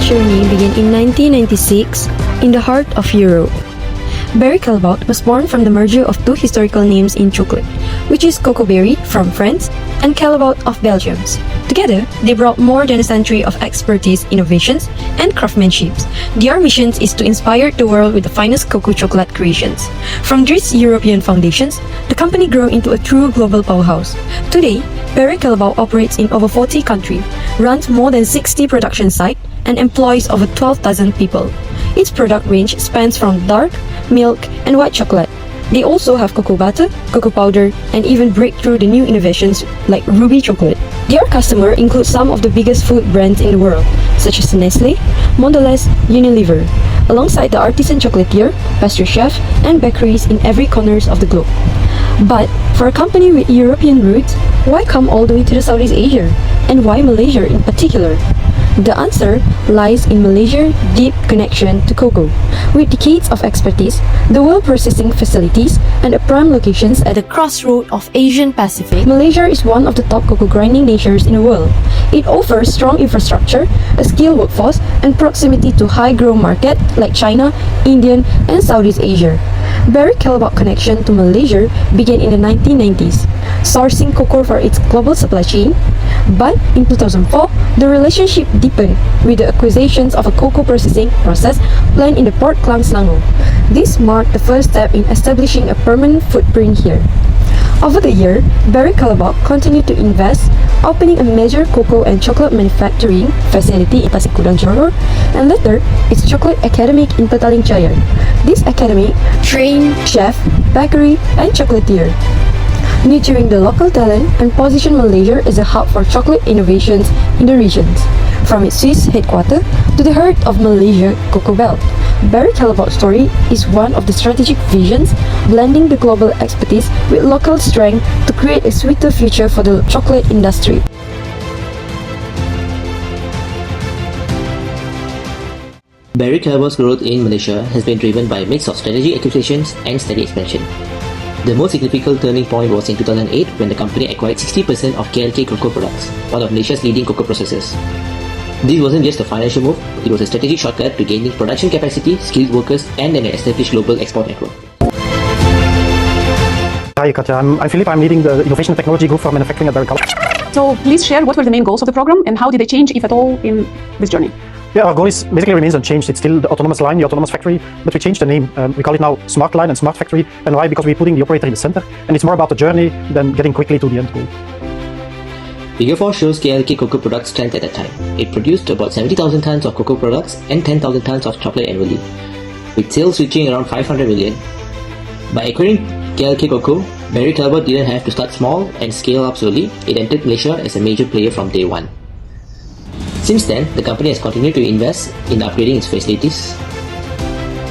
journey began in 1996 in the heart of Europe. Baryy Callebaut was born from the merger of two historical names in chocolate, which is Cocoa Baryy from France and Callebaut of Belgium. Together, they brought more than a century of expertise, innovations, and craftsmanship. Their mission is to inspire the world with the finest cocoa chocolate creations. From these European foundations, the company grew into a true global powerhouse. Today, Baryy Callebaut operates in over 40 countries, runs more than 60 production sites, and employs over 12,000 people. Its product range spans from dark, milk, and white chocolate. They also have cocoa butter, cocoa powder, and even break through the new innovations like ruby chocolate. Their customer includes some of the biggest food brands in the world, such as Nestle, Mondelez, Unilever, alongside the artisan chocolatier, pastry chef, and bakeries in every corner of the globe. But for a company with European roots, why come all the way to the Southeast Asia? And why Malaysia in particular? The answer lies in Malaysia's deep connection to cocoa. With decades of expertise, the world processing facilities, and the prime locations at the crossroad of Asian Pacific, Malaysia is one of the top cocoa grinding nations in the world. It offers strong infrastructure, a skilled workforce, and proximity to high-growth markets like China, India, and Southeast Asia. Baryy Callebaut connection to Malaysia began in the 1990s, sourcing cocoa for its global supply chain. But in 2004, the relationship deepened with the acquisitions of a cocoa processing process plant in the Port Klang, Selangor. This marked the first step in establishing a permanent footprint here. Over the year, Baryy Callebaut continued to invest, opening a major cocoa and chocolate manufacturing facility in Pasir Kudang, Johor, and later its chocolate academy in Petaling Jaya. This academy trained chef, bakery, and chocolatier, nurturing the local talent and position Malaysia as a hub for chocolate innovations in the regions. From its Swiss headquarters to the heart of Malaysia Cocoa Belt, Baryy Callebaut's story is one of the strategic visions, blending the global expertise with local strength to create a sweeter future for the chocolate industry. Baryy Callebaut's growth in Malaysia has been driven by a mix of strategic acquisitions and steady expansion. The most significant turning point was in 2008 when the company acquired 60% of KLK Cocoa Products, one of Malaysia's leading cocoa processors. This wasn't just a financial move, it was a strategic shortcut to gaining production capacity, skilled workers, and an established global export network. Hi Katja, I'm Philip. I'm leading the Innovation and Technology Group for Manufacturing at Baryy Callebaut. So please share what were the main goals of the program and how did they change, if at all, in this journey? Yeah, our goal is basically remains unchanged. It's still the autonomous line, the autonomous factory, but we changed the name. We call it now Smart Line and Smart Factory. And why? Because we're putting the operator in the center, and it's more about the journey than getting quickly to the end goal. Figure 4 shows KLK Cocoa Products' strength at that time. It produced about 70,000 tons of cocoa products and 10,000 tons of chocolate annually, with sales reaching around 500 million. By acquiring KLK Cocoa, Baryy Callebaut didn't have to start small and scale up slowly. It entered Malaysia as a major player from day one. Since then, the company has continued to invest in upgrading its facilities.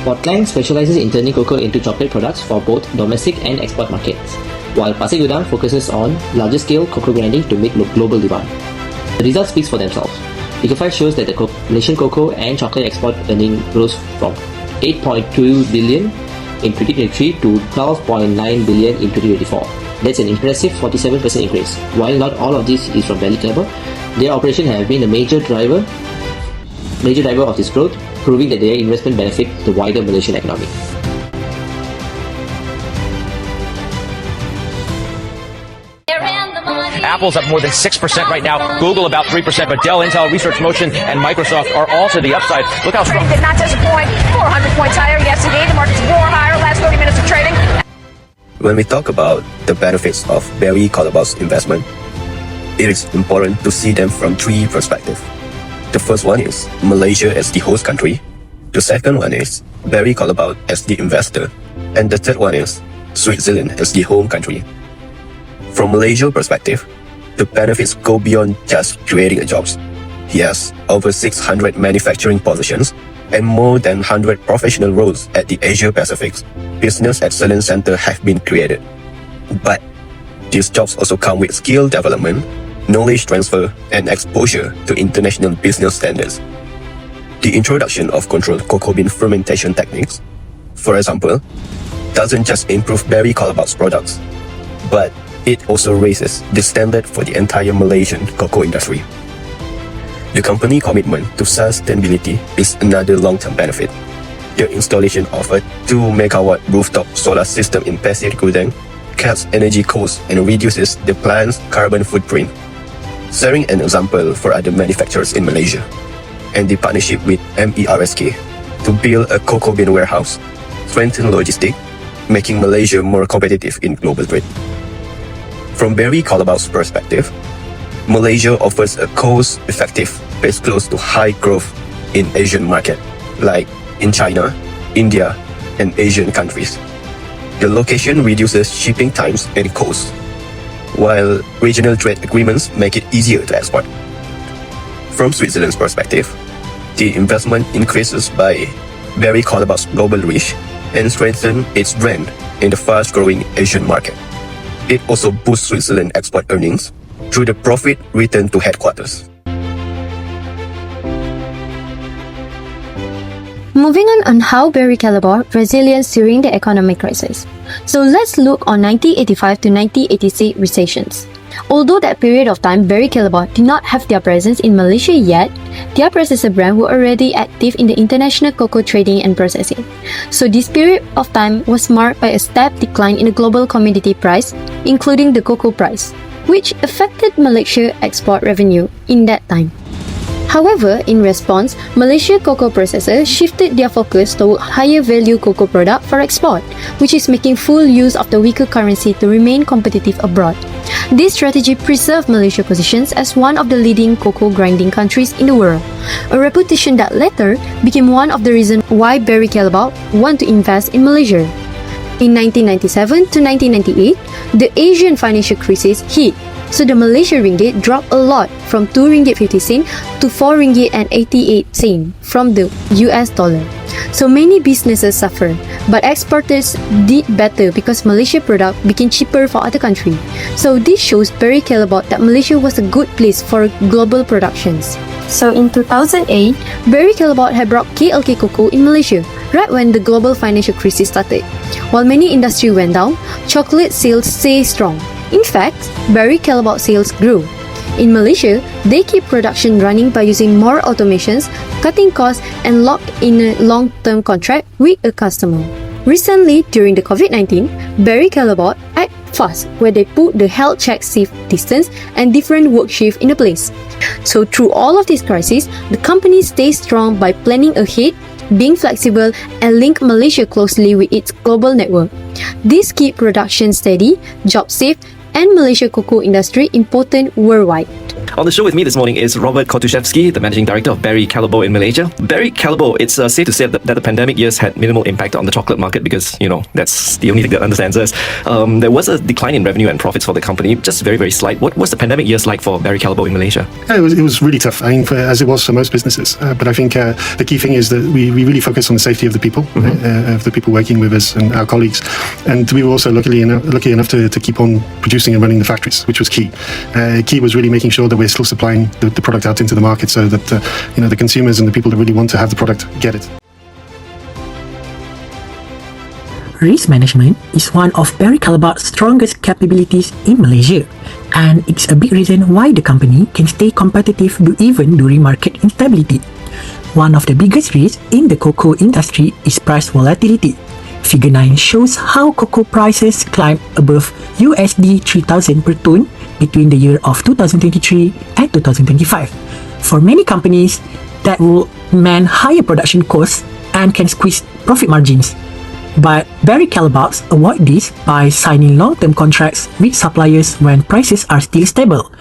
Port Klang specializes in turning cocoa into chocolate products for both domestic and export markets, while Pasir Gudang focuses on larger scale cocoa grinding to meet global demand. The results speak for themselves. Figure 5 shows that the Malaysian cocoa and chocolate export earning rose from 8.2 billion in 2023 to 12.9 billion in 2024. That's an impressive 47% increase. While not all of this is from Baryy Callebaut, their operation has been a major driver of this growth, proving that their investment benefit the wider Malaysian economy. Apple's up more than 6% right now. Google about 3%, but Dell, Intel, Research Motion, and Microsoft are all to the upside. Look how strong. Did not disappoint. 400 points higher yesterday. The market's more higher last 30 minutes of trading. When we talk about the benefits of Baryy Callebaut's investment, it is important to see them from three perspectives. The first one is Malaysia as the host country. The second one is Baryy Callebaut as the investor. And the third one is Switzerland as the home country. From Malaysia's perspective, the benefits go beyond just creating jobs. Yes, over 600 manufacturing positions and more than 100 professional roles at the Asia Pacific Business Excellence Center have been created. But these jobs also come with skill development, knowledge transfer, and exposure to international business standards. The introduction of controlled cocoa bean fermentation techniques, for example, doesn't just improve Baryy Callebaut's products, but it also raises the standard for the entire Malaysian cocoa industry. The company commitment to sustainability is another long-term benefit. The installation of a 2 megawatt rooftop solar system in Pasir Gudang cuts energy costs and reduces the plant's carbon footprint. Sharing an example for other manufacturers in Malaysia, and the partnership with MERSK to build a cocoa bean warehouse, strengthen logistics, making Malaysia more competitive in global trade. From Baryy Callebaut's perspective, Malaysia offers a cost-effective base close to high growth in Asian market, like in China, India, and Asian countries. The location reduces shipping times and costs, while regional trade agreements make it easier to export. From Switzerland's perspective, the investment increases by Baryy Callebaut's global reach and strengthens its brand in the fast-growing Asian market. It also boosts Switzerland export earnings through the profit return to headquarters. Moving on how Baryy Callebaut resilience during the economic crisis. So let's look on 1985 to 1986 recessions. Although that period of time Baryy Callebaut did not have their presence in Malaysia yet, their predecessor brand were already active in the international cocoa trading and processing. So this period of time was marked by a steep decline in the global commodity price, including the cocoa price, which affected Malaysia export revenue in that time. However, in response, Malaysia cocoa processors shifted their focus toward higher value cocoa product for export, which is making full use of the weaker currency to remain competitive abroad. This strategy preserved Malaysia's positions as one of the leading cocoa grinding countries in the world, a reputation that later became one of the reasons why Baryy Callebaut wanted to invest in Malaysia. In 1997 to 1998, the Asian financial crisis hit. So the Malaysia ringgit dropped a lot from 2 ringgit 50 cent to 4 ringgit and 88 cent from the US dollar. So many businesses suffered, but exporters did better because Malaysia product became cheaper for other countries. So this shows Baryy Callebaut that Malaysia was a good place for global productions. So in 2008, Baryy Callebaut had brought KLK Cocoa in Malaysia, right when the global financial crisis started. While many industries went down, chocolate sales stayed strong. In fact, Baryy Callebaut sales grew. In Malaysia, they keep production running by using more automations, cutting costs, and locked in a long-term contract with a customer. Recently, during the COVID-19, Baryy Callebaut acted fast, where they put the health check safe distance and different work shifts in place. So through all of these crises, the company stays strong by planning ahead, being flexible, and link Malaysia closely with its global network. This keeps production steady, jobs safe, and Malaysia cocoa industry important worldwide. On the show with me this morning is Robert Kotuszewski, the Managing Director of Baryy Callebaut in Malaysia. Baryy Callebaut, it's safe to say that the pandemic years had minimal impact on the chocolate market because, that's the only thing that understands us. There was a decline in revenue and profits for the company, just very, very slight. What was the pandemic years like for Baryy Callebaut in Malaysia? It was really tough, as it was for most businesses. But I think the key thing is that we really focus on the safety of the people, of the people working with us and our colleagues. And we were also lucky enough to keep on producing and running the factories, which was key. Key was really making sure that we're still supplying the product out into the market so that the consumers and the people that really want to have the product get it. Risk management is one of Baryy Callebaut's strongest capabilities in Malaysia, and it's a big reason why the company can stay competitive even during market instability. One of the biggest risks in the cocoa industry is price volatility. Figure 9 shows how cocoa prices climbed above USD 3,000 per ton between the year of 2023 and 2025. For many companies, that will mean higher production costs and can squeeze profit margins. But Baryy Callebaut avoid this by signing long-term contracts with suppliers when prices are still stable.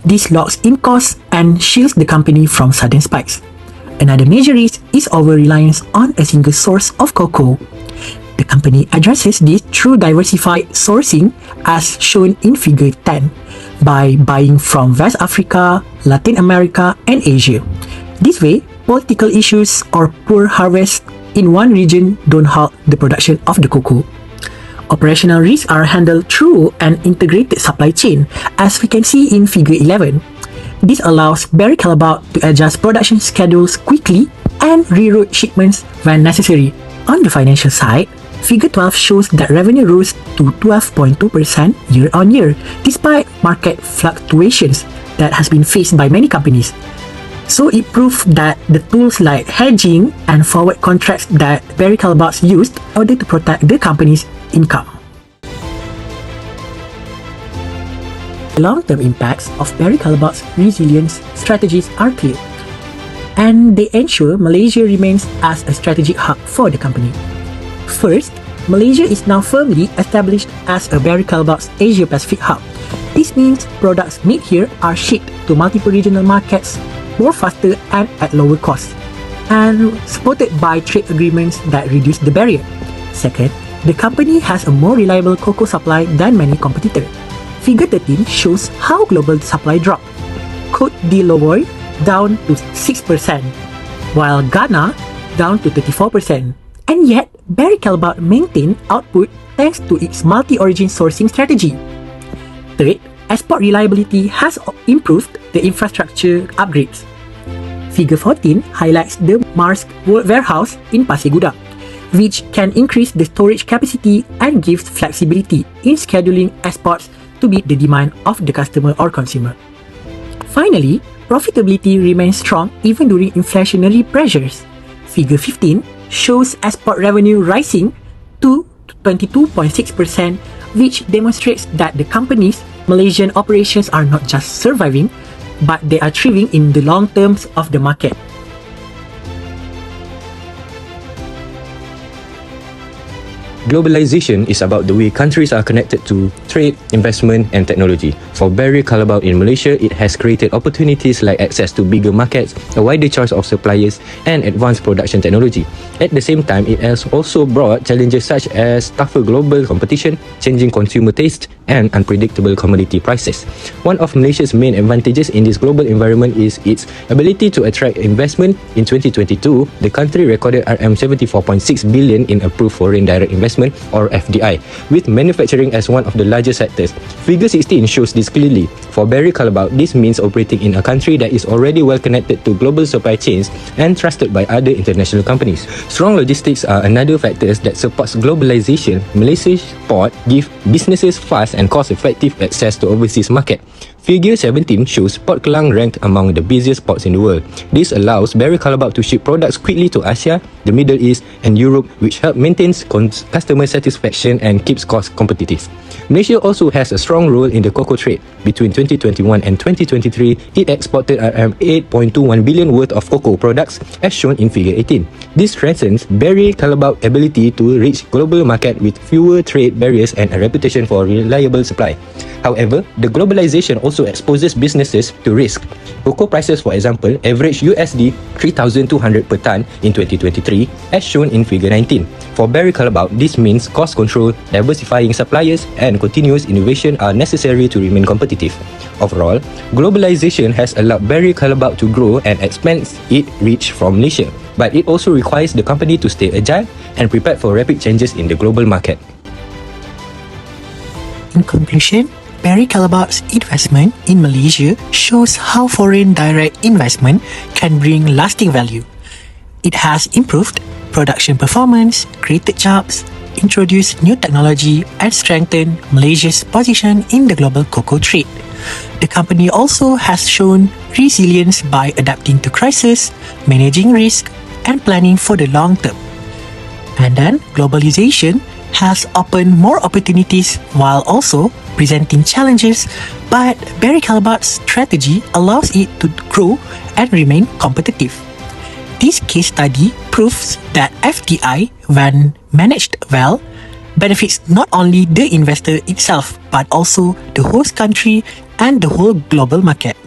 This locks in costs and shields the company from sudden spikes. Another major risk is over-reliance on a single source of cocoa. The company addresses this through diversified sourcing as shown in Figure 10 by buying from West Africa, Latin America, and Asia. This way, political issues or poor harvest in one region don't halt the production of the cocoa. Operational risks are handled through an integrated supply chain, as we can see in Figure 11. This allows Baryy Callebaut to adjust production schedules quickly and reroute shipments when necessary. On the financial side, Figure 12 shows that revenue rose to 12.2% year-on-year, despite market fluctuations that has been faced by many companies. So it proved that the tools like hedging and forward contracts that Baryy Callebaut used in order to protect the company's income. The long-term impacts of Baryy Callebaut's resilience strategies are clear, and they ensure Malaysia remains as a strategic hub for the company. First, Malaysia is now firmly established as a Baryy Callebaut's Asia-Pacific hub. This means products made here are shipped to multiple regional markets more faster and at lower cost, and supported by trade agreements that reduce the barrier. Second, the company has a more reliable cocoa supply than many competitors. Figure 13 shows how global supply dropped. Côte d'Ivoire down to 6%, while Ghana down to 34%. And yet, Baryy Callebaut maintained output thanks to its multi-origin sourcing strategy. Third, export reliability has improved the infrastructure upgrades. Figure 14 highlights the Mars warehouse in Pasir Gudang, which can increase the storage capacity and gives flexibility in scheduling exports to meet the demand of the customer or consumer. Finally, profitability remains strong even during inflationary pressures. Figure 15 shows export revenue rising to 22.6%, which demonstrates that the company's Malaysian operations are not just surviving, but they are thriving in the long terms of the market. Globalization is about the way countries are connected to trade, investment and technology. For Baryy Callebaut in Malaysia, it has created opportunities like access to bigger markets, a wider choice of suppliers and advanced production technology. At the same time, it has also brought challenges such as tougher global competition, changing consumer tastes and unpredictable commodity prices. One of Malaysia's main advantages in this global environment is its ability to attract investment. In 2022, the country recorded RM74.6 billion in approved foreign direct investment or FDI, with manufacturing as one of the largest sectors. Figure 16 shows this clearly. For Baryy Callebaut, this means operating in a country that is already well connected to global supply chains and trusted by other international companies. Strong logistics are another factor that supports globalization. Malaysia's port give businesses fast and cost-effective access to overseas market. Figure 17 shows Port Klang ranked among the busiest ports in the world. This allows Baryy Callebaut to ship products quickly to Asia, the Middle East and Europe, which help maintain customer satisfaction and keeps costs competitive. Malaysia also has a strong role in the cocoa trade. Between 2021 and 2023, it exported RM8.21 billion worth of cocoa products as shown in Figure 18. This strengthens Baryy Callebaut's ability to reach global market with fewer trade barriers and a reputation for reliable supply. However, the globalization also exposes businesses to risk. Cocoa prices, for example, averaged USD 3,200 per ton in 2023, as shown in Figure 19. For Baryy Callebaut, this means cost control, diversifying suppliers, and continuous innovation are necessary to remain competitive. Overall, globalization has allowed Baryy Callebaut to grow and expand its reach from Malaysia, but it also requires the company to stay agile and prepared for rapid changes in the global market. In conclusion, Baryy Callebaut's investment in Malaysia shows how foreign direct investment can bring lasting value. It has improved production performance, created jobs, introduced new technology, and strengthened Malaysia's position in the global cocoa trade. The company also has shown resilience by adapting to crisis, managing risk, and planning for the long term. And then, globalization has opened more opportunities while also presenting challenges, but Baryy Callebaut's strategy allows it to grow and remain competitive. This case study proves that FDI, when managed well, benefits not only the investor itself but also the host country and the whole global market.